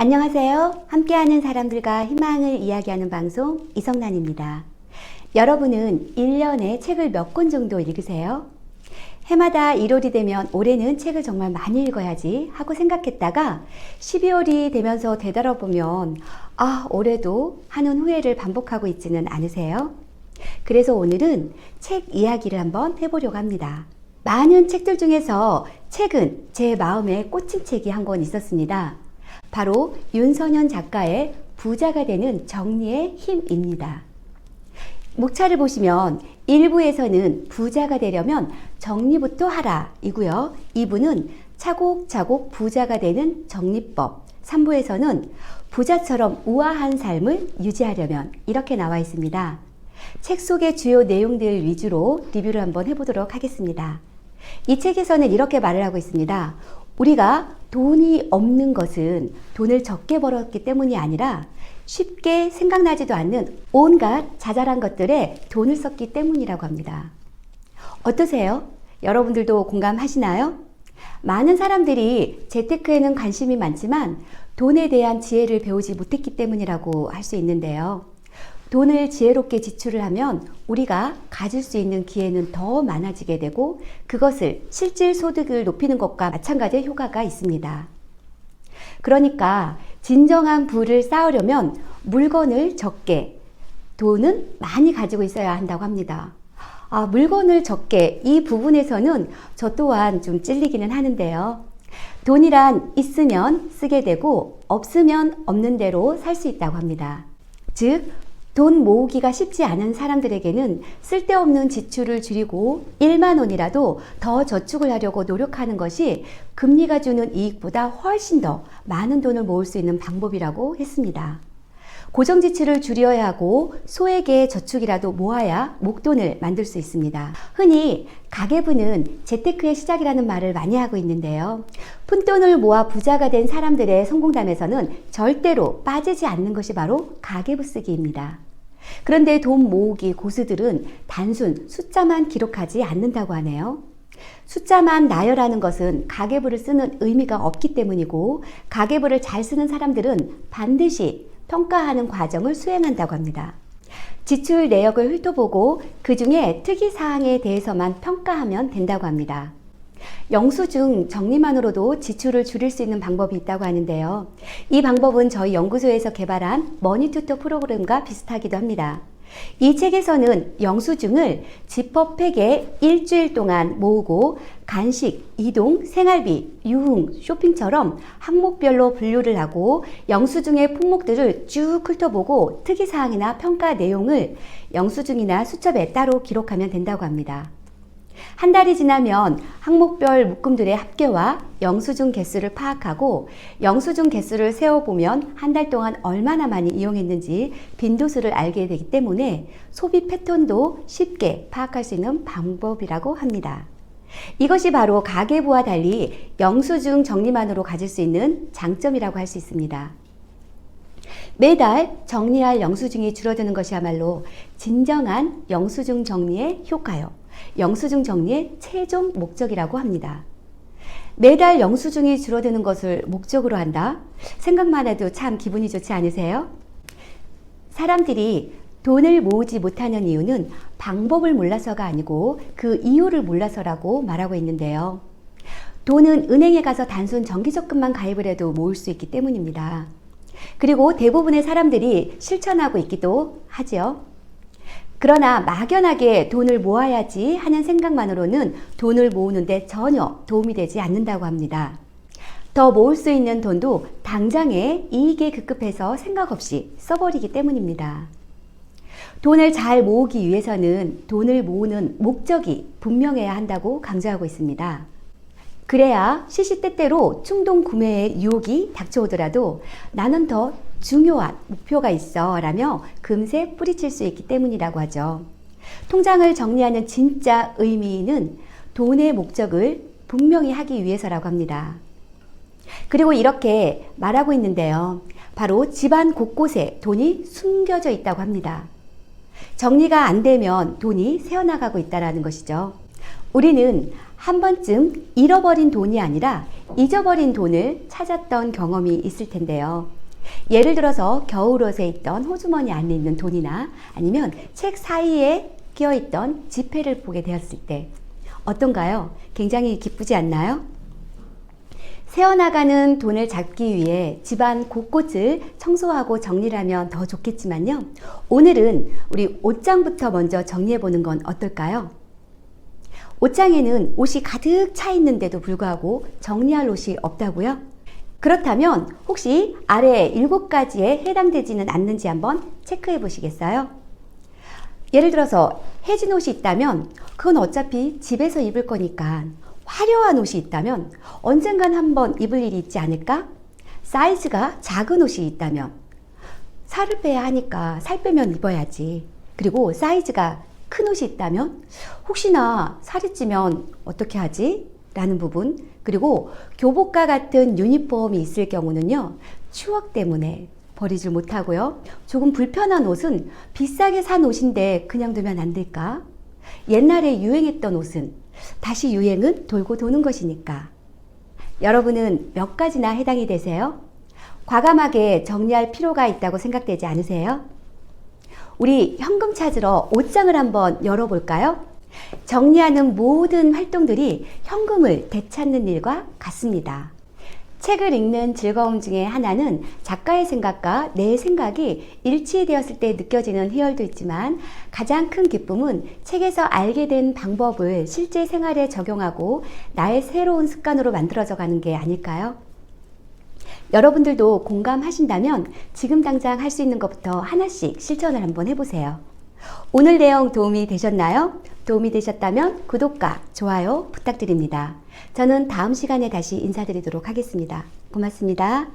안녕하세요. 함께하는 사람들과 희망을 이야기하는 방송 이성란입니다. 여러분은 1년에 책을 몇 권 정도 읽으세요? 해마다 1월이 되면 올해는 책을 정말 많이 읽어야지 하고 생각했다가 12월이 되면서 되돌아보면 올해도 하는 후회를 반복하고 있지는 않으세요? 그래서 오늘은 책 이야기를 한번 해보려고 합니다. 많은 책들 중에서 최근 제 마음에 꽂힌 책이 한 권 있었습니다. 바로 윤선현 작가의 부자가 되는 정리의 힘입니다. 목차를 보시면 1부에서는 부자가 되려면 정리부터 하라 이고요. 2부는 차곡차곡 부자가 되는 정리법, 3부에서는 부자처럼 우아한 삶을 유지하려면 이렇게 나와 있습니다. 책 속의 주요 내용들 위주로 리뷰를 한번 해보도록 하겠습니다. 이 책에서는 이렇게 말을 하고 있습니다. 우리가 돈이 없는 것은 돈을 적게 벌었기 때문이 아니라 쉽게 생각나지도 않는 온갖 자잘한 것들에 돈을 썼기 때문이라고 합니다. 어떠세요? 여러분들도 공감하시나요? 많은 사람들이 재테크에는 관심이 많지만 돈에 대한 지혜를 배우지 못했기 때문이라고 할 수 있는데요. 돈을 지혜롭게 지출을 하면 우리가 가질 수 있는 기회는 더 많아지게 되고 그것을 실질 소득을 높이는 것과 마찬가지의 효과가 있습니다. 그러니까 진정한 부를 쌓으려면 물건을 적게, 돈은 많이 가지고 있어야 한다고 합니다. 물건을 적게, 이 부분에서는 저 또한 좀 찔리기는 하는데요. 돈이란 있으면 쓰게 되고 없으면 없는 대로 살 수 있다고 합니다. 즉, 돈 모으기가 쉽지 않은 사람들에게는 쓸데없는 지출을 줄이고 1만 원이라도 더 저축을 하려고 노력하는 것이 금리가 주는 이익보다 훨씬 더 많은 돈을 모을 수 있는 방법이라고 했습니다. 고정 지출을 줄여야 하고 소액의 저축이라도 모아야 목돈을 만들 수 있습니다. 흔히 가계부는 재테크의 시작이라는 말을 많이 하고 있는데요. 푼돈을 모아 부자가 된 사람들의 성공담에서는 절대로 빠지지 않는 것이 바로 가계부 쓰기입니다. 그런데 돈 모으기 고수들은 단순 숫자만 기록하지 않는다고 하네요. 숫자만 나열하는 것은 가계부를 쓰는 의미가 없기 때문이고 가계부를 잘 쓰는 사람들은 반드시 평가하는 과정을 수행한다고 합니다. 지출 내역을 훑어보고 그 중에 특이사항에 대해서만 평가하면 된다고 합니다. 영수증 정리만으로도 지출을 줄일 수 있는 방법이 있다고 하는데요. 이 방법은 저희 연구소에서 개발한 머니투토 프로그램과 비슷하기도 합니다. 이 책에서는 영수증을 지퍼백에 일주일 동안 모으고 간식, 이동, 생활비, 유흥, 쇼핑처럼 항목별로 분류를 하고 영수증의 품목들을 쭉 훑어보고 특이사항이나 평가 내용을 영수증이나 수첩에 따로 기록하면 된다고 합니다. 한 달이 지나면 항목별 묶음들의 합계와 영수증 개수를 파악하고 영수증 개수를 세어보면 한 달 동안 얼마나 많이 이용했는지 빈도수를 알게 되기 때문에 소비 패턴도 쉽게 파악할 수 있는 방법이라고 합니다. 이것이 바로 가계부와 달리 영수증 정리만으로 가질 수 있는 장점이라고 할 수 있습니다. 매달 정리할 영수증이 줄어드는 것이야말로 진정한 영수증 정리의 효과요. 영수증 정리의 최종 목적이라고 합니다. 매달 영수증이 줄어드는 것을 목적으로 한다? 생각만 해도 참 기분이 좋지 않으세요? 사람들이 돈을 모으지 못하는 이유는 방법을 몰라서가 아니고 그 이유를 몰라서라고 말하고 있는데요. 돈은 은행에 가서 단순 정기적금만 가입을 해도 모을 수 있기 때문입니다. 그리고 대부분의 사람들이 실천하고 있기도 하죠. 그러나 막연하게 돈을 모아야지 하는 생각만으로는 돈을 모으는데 전혀 도움이 되지 않는다고 합니다. 더 모을 수 있는 돈도 당장에 이익에 급급해서 생각 없이 써버리기 때문입니다. 돈을 잘 모으기 위해서는 돈을 모으는 목적이 분명해야 한다고 강조하고 있습니다. 그래야 시시때때로 충동 구매의 유혹이 닥쳐오더라도 나는 더 중요한 목표가 있어 라며 금세 뿌리칠 수 있기 때문이라고 하죠. 통장을 정리하는 진짜 의미는 돈의 목적을 분명히 하기 위해서라고 합니다. 그리고 이렇게 말하고 있는데요. 바로 집안 곳곳에 돈이 숨겨져 있다고 합니다. 정리가 안 되면 돈이 새어나가고 있다는 것이죠. 우리는 한 번쯤 잃어버린 돈이 아니라 잊어버린 돈을 찾았던 경험이 있을 텐데요. 예를 들어서 겨울옷에 있던 호주머니 안에 있는 돈이나 아니면 책 사이에 끼어있던 지폐를 보게 되었을 때 어떤가요? 굉장히 기쁘지 않나요? 새어나가는 돈을 잡기 위해 집안 곳곳을 청소하고 정리를 하면 더 좋겠지만요. 오늘은 우리 옷장부터 먼저 정리해 보는 건 어떨까요? 옷장에는 옷이 가득 차 있는데도 불구하고 정리할 옷이 없다고요? 그렇다면 혹시 아래 7가지에 해당되지는 않는지 한번 체크해 보시겠어요? 예를 들어서 해진 옷이 있다면 그건 어차피 집에서 입을 거니까, 화려한 옷이 있다면 언젠간 한번 입을 일이 있지 않을까? 사이즈가 작은 옷이 있다면 살을 빼야 하니까 살 빼면 입어야지. 그리고 사이즈가 큰 옷이 있다면 혹시나 살이 찌면 어떻게 하지? 라는 부분. 그리고 교복과 같은 유니폼이 있을 경우는요, 추억 때문에 버리질 못하고요. 조금 불편한 옷은 비싸게 산 옷인데 그냥 두면 안 될까? 옛날에 유행했던 옷은 다시 유행은 돌고 도는 것이니까. 여러분은 몇 가지나 해당이 되세요? 과감하게 정리할 필요가 있다고 생각되지 않으세요? 우리 현금 찾으러 옷장을 한번 열어볼까요? 정리하는 모든 활동들이 현금을 되찾는 일과 같습니다. 책을 읽는 즐거움 중에 하나는 작가의 생각과 내 생각이 일치되었을 때 느껴지는 희열도 있지만, 가장 큰 기쁨은 책에서 알게 된 방법을 실제 생활에 적용하고 나의 새로운 습관으로 만들어져 가는 게 아닐까요? 여러분들도 공감하신다면 지금 당장 할 수 있는 것부터 하나씩 실천을 한번 해보세요. 오늘 내용 도움이 되셨나요? 도움이 되셨다면 구독과 좋아요 부탁드립니다. 저는 다음 시간에 다시 인사드리도록 하겠습니다. 고맙습니다.